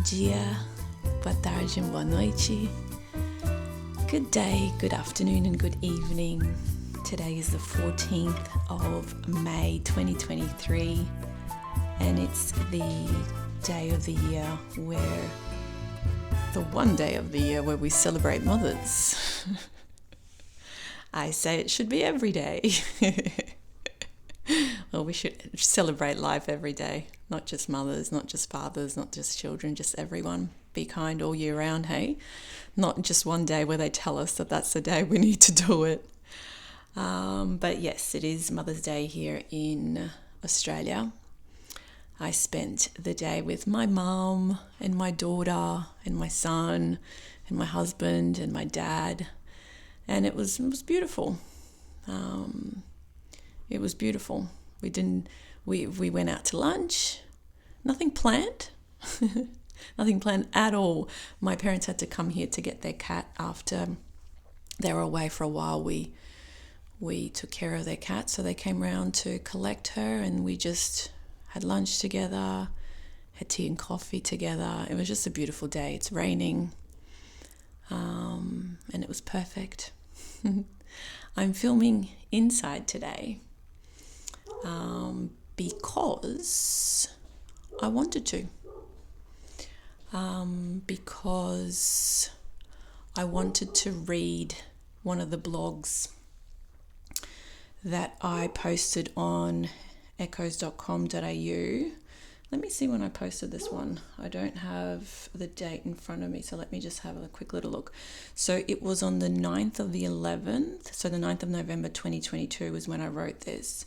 dia, boa tarde and boa noite. Good day, good afternoon and good evening. Today is the 14th of May 2023 and it's the day of the year the one day of the year where we celebrate mothers. I say it should be every day. Well, we should celebrate life every day, not just mothers, not just fathers, not just children, just everyone. Be kind all year round, hey? Not just one day where they tell us that that's the day we need to do it. But yes, it is Mother's Day here in Australia. I spent the day with my mum and my daughter and my son and my husband and my dad, and it was beautiful. It was beautiful. We went out to lunch. Nothing planned. Nothing planned at all. My parents had to come here to get their cat after they were away for a while. We took care of their cat, so they came round to collect her, and we just had lunch together, had tea and coffee together. It was just a beautiful day. It's raining, and it was perfect. I'm filming inside today because I wanted to. Because I wanted to read one of the blogs that I posted on ECHOEZ.com.au. Let me see when I posted this one. I don't have the date in front of me, so let me just have a quick little look. So it was on the 9th of the 11th, so the 9th of November 2022 was when I wrote this.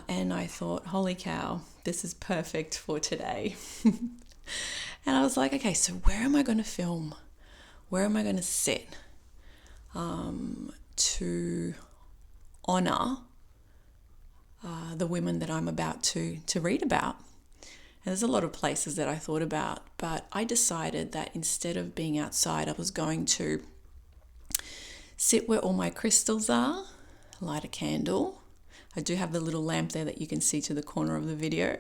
And I thought, holy cow, this is perfect for today. And I was like, okay, so where am I going to film? Where am I going to sit to honor the women that I'm about to read about? And there's a lot of places that I thought about, but I decided that instead of being outside, I was going to sit where all my crystals are, light a candle. I do have the little lamp there that you can see to the corner of the video.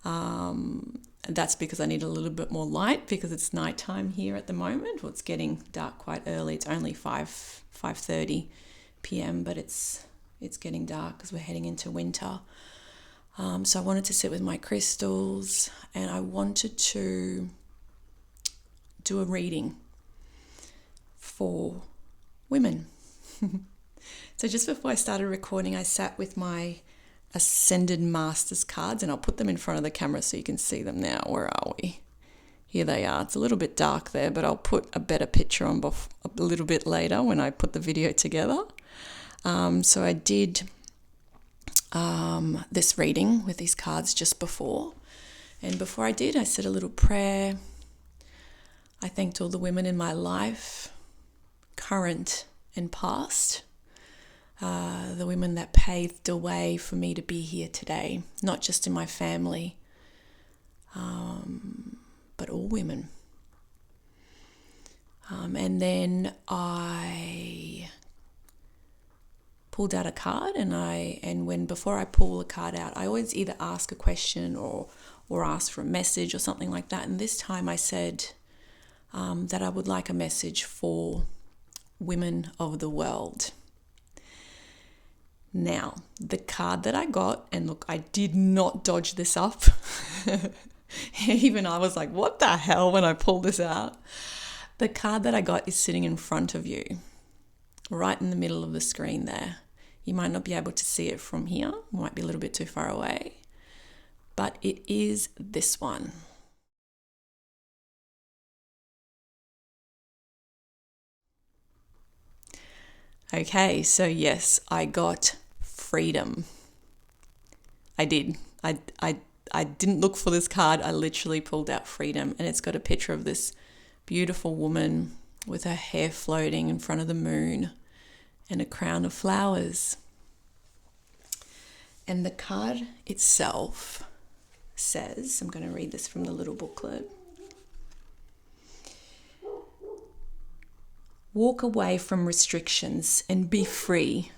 And that's because I need a little bit more light because it's nighttime here at the moment. Well, it's getting dark quite early. It's only 5:30 p.m., but it's getting dark because we're heading into winter. So I wanted to sit with my crystals and I wanted to do a reading for women. So just before I started recording, I sat with my Ascended Masters cards, and I'll put them in front of the camera so you can see them now. Where are we? Here they are. It's a little bit dark there, but I'll put a better picture on a little bit later when I put the video together. So I did this reading with these cards just before. And before I did, I said a little prayer. I thanked all the women in my life, current and past. The women that paved the way for me to be here today, not just in my family, but all women. And then I pulled out a card, before I pull a card out, I always either ask a question or ask for a message or something like that. And this time I said that I would like a message for women of the world. Now, the card that I got, and look, I did not dodge this up. Even I was like, what the hell when I pulled this out? The card that I got is sitting in front of you, right in the middle of the screen there. You might not be able to see it from here. It might be a little bit too far away. But it is this one. Okay, so yes, I got freedom. I did. I didn't look for this card. I literally pulled out freedom, and it's got a picture of this beautiful woman with her hair floating in front of the moon and a crown of flowers. And the card itself says, I'm going to read this from the little booklet. Walk away from restrictions and be free.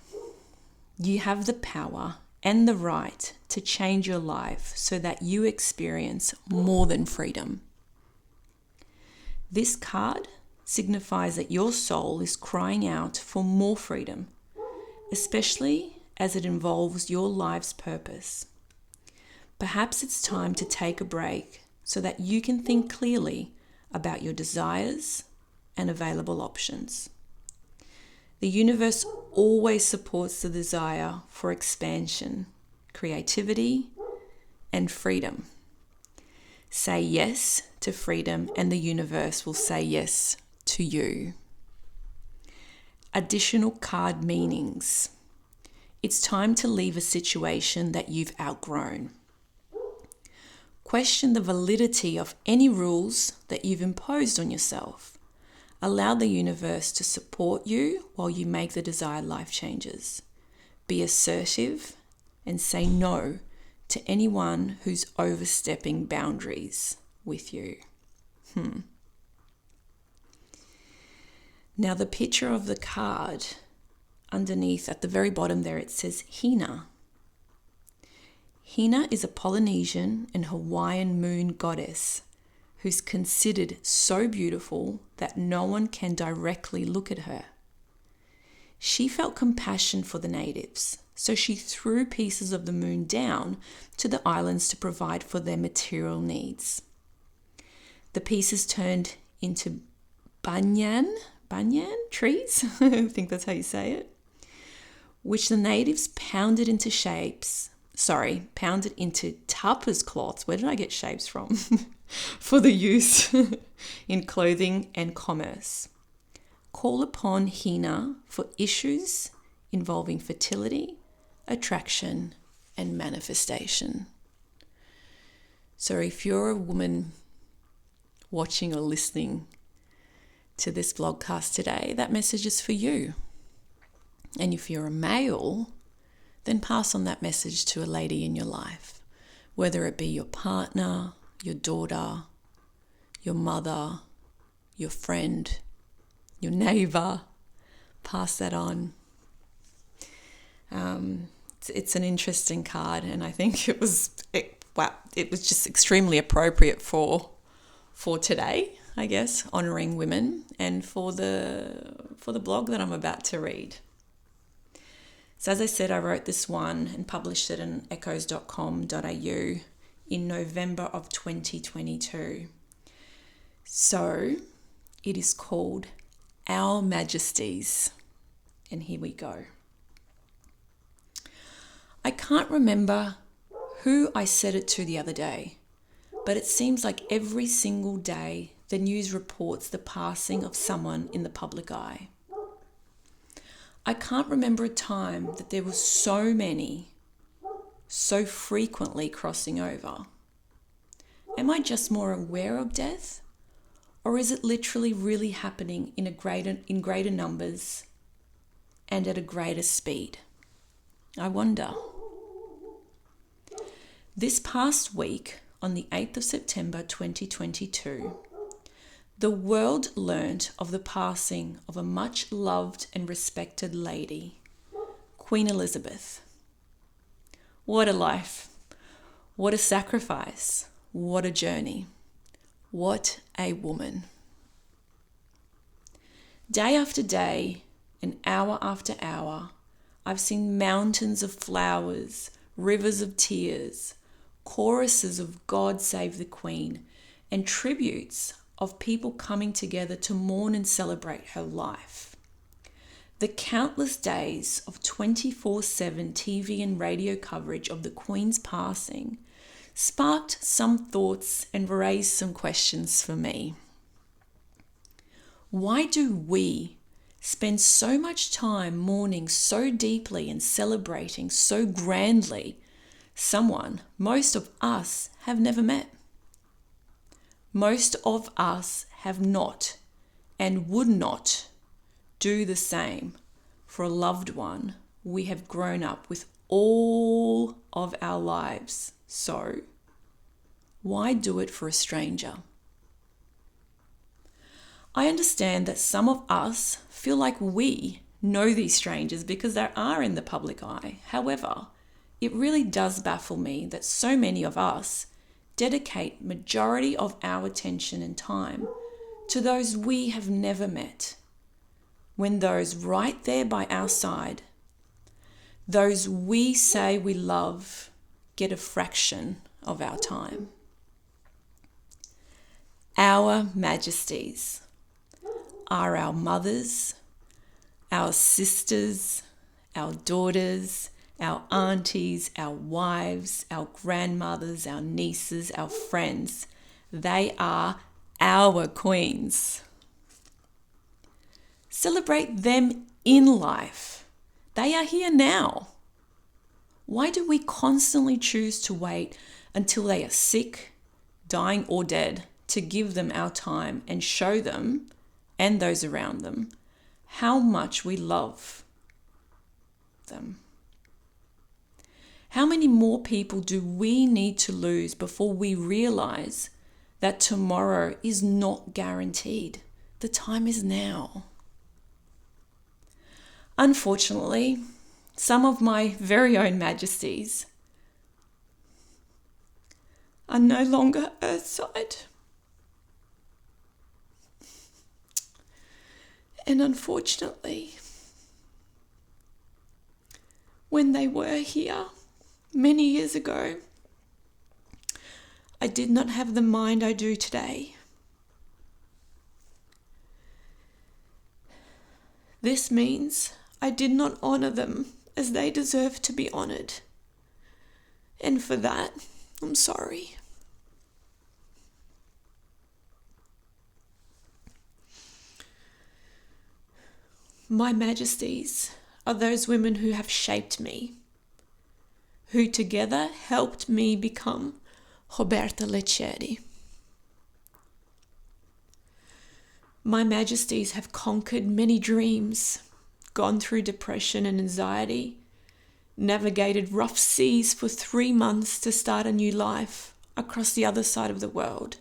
You have the power and the right to change your life so that you experience more than freedom. This card signifies that your soul is crying out for more freedom, especially as it involves your life's purpose. Perhaps it's time to take a break so that you can think clearly about your desires and available options. The universe always supports the desire for expansion, creativity, and freedom. Say yes to freedom, and the universe will say yes to you. Additional card meanings. It's time to leave a situation that you've outgrown. Question the validity of any rules that you've imposed on yourself. Allow the universe to support you while you make the desired life changes. Be assertive and say no to anyone who's overstepping boundaries with you. Now the picture of the card underneath at the very bottom there, it says Hina. Hina is a Polynesian and Hawaiian moon goddess who's considered so beautiful that no one can directly look at her. She felt compassion for the natives, so she threw pieces of the moon down to the islands to provide for their material needs. The pieces turned into banyan trees, I think that's how you say it, which the natives pounded into tapas cloths. Where did I get shapes from? For the use in clothing and commerce. Call upon Hina for issues involving fertility, attraction, and manifestation. So if you're a woman watching or listening to this vlogcast today, that message is for you. And if you're a male, then pass on that message to a lady in your life, whether it be your partner, your daughter, your mother, your friend, your neighbor. Pass that on. It's an interesting card, and I think it was just extremely appropriate for today, I guess, honouring women, and for the blog that I'm about to read. So as I said, I wrote this one and published it in ECHOEZ.com.au in November of 2022. So it is called Our Majesties. And here we go. I can't remember who I said it to the other day, but it seems like every single day the news reports the passing of someone in the public eye. I can't remember a time that there were so many, so frequently crossing over. Am I just more aware of death? Or is it literally really happening in greater numbers and at a greater speed? I wonder. This past week, on the 8th of September 2022, the world learnt of the passing of a much loved and respected lady, Queen Elizabeth. What a life. What a sacrifice. What a journey. What a woman. Day after day and hour after hour, I've seen mountains of flowers, rivers of tears, choruses of God Save the Queen, and tributes of people coming together to mourn and celebrate her life. The countless days of 24/7 TV and radio coverage of the Queen's passing sparked some thoughts and raised some questions for me. Why do we spend so much time mourning so deeply and celebrating so grandly someone most of us have never met? Most of us have not and would not do the same for a loved one we have grown up with all of our lives. So, why do it for a stranger? I understand that some of us feel like we know these strangers because they are in the public eye. However, it really does baffle me that so many of us dedicate majority of our attention and time to those we have never met, when those right there by our side, those we say we love, get a fraction of our time. Our Majesties are our mothers, our sisters, our daughters, our aunties, our wives, our grandmothers, our nieces, our friends. They are our queens. Celebrate them in life. They are here now. Why do we constantly choose to wait until they are sick, dying, or dead to give them our time and show them and those around them how much we love them? How many more people do we need to lose before we realize that tomorrow is not guaranteed? The time is now. Unfortunately, some of my very own Majesties are no longer earthside. And unfortunately, when they were here many years ago, I did not have the mind I do today. This means I did not honor them as they deserve to be honored. And for that, I'm sorry. My Majesties are those women who have shaped me, who together helped me become Roberta Leccieri. My Majesties have conquered many dreams, gone through depression and anxiety, navigated rough seas for 3 months to start a new life across the other side of the world,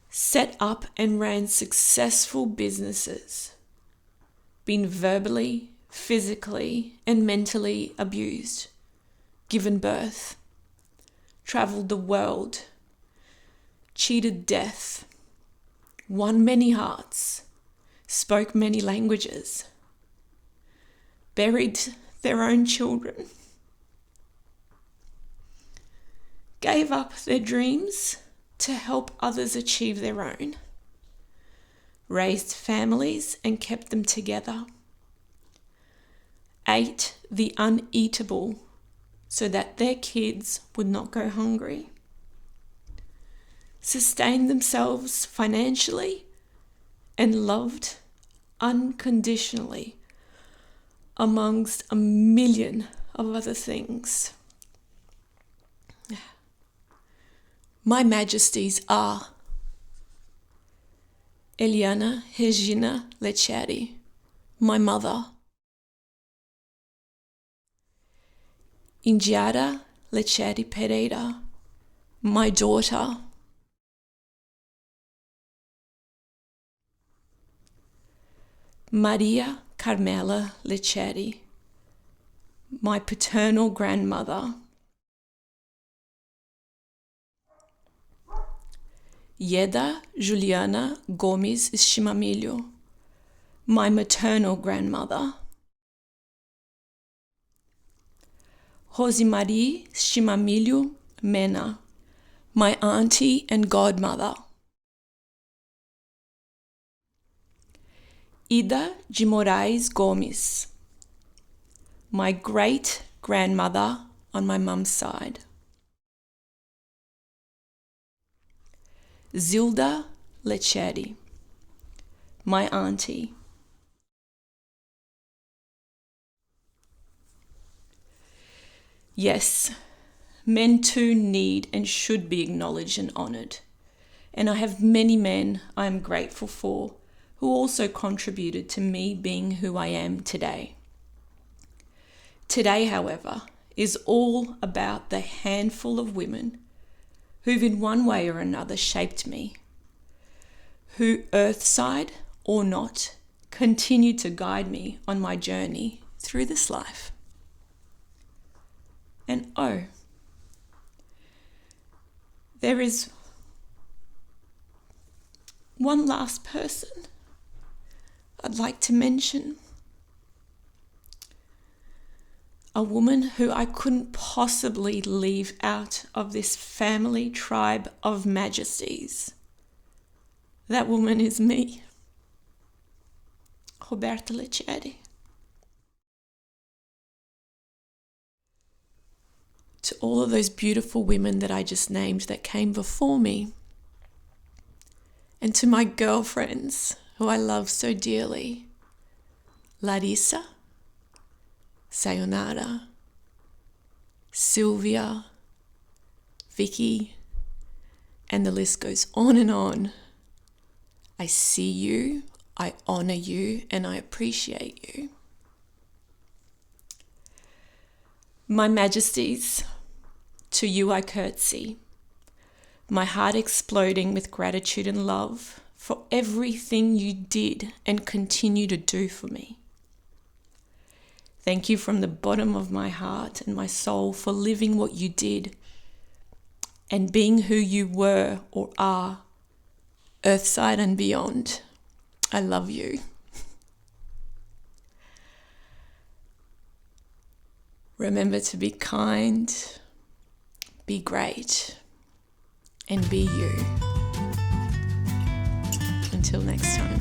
set up and ran successful businesses, been verbally, physically, and mentally abused, given birth, traveled the world, cheated death, won many hearts, spoke many languages, buried their own children, gave up their dreams to help others achieve their own, raised families and kept them together, ate the uneatable so that their kids would not go hungry, sustained themselves financially and loved unconditionally, amongst a million of other things. My Majesties are Eliana Regina Leccieri, my mother; Indiara Leccieri Pereira, my daughter; Maria Carmela Leccieri, my paternal grandmother; Yeda Juliana Gomes Schimamilho, my maternal grandmother; Rosemarie Schimamilho Mena, my auntie and godmother; Ida de Moraes Gomes, my great-grandmother on my mum's side; Zilda Leccieri, my auntie; yes, men too need and should be acknowledged and honoured, and I have many men I am grateful for who also contributed to me being who I am today. Today, however, is all about the handful of women who've in one way or another shaped me, who, earthside or not, continue to guide me on my journey through this life. And there is one last person I'd like to mention. A woman who I couldn't possibly leave out of this family tribe of Majesties. That woman is me, Roberta Leccieri. To all of those beautiful women that I just named that came before me, and to my girlfriends who I love so dearly, Larissa, Sayonara, Sylvia, Vicky, and the list goes on and on. I see you, I honor you, and I appreciate you. My Majesties, to you I curtsy, my heart exploding with gratitude and love for everything you did and continue to do for me. Thank you from the bottom of my heart and my soul for living what you did and being who you were or are, earthside and beyond. I love you. Remember to be kind, be great, and be you. Until next time.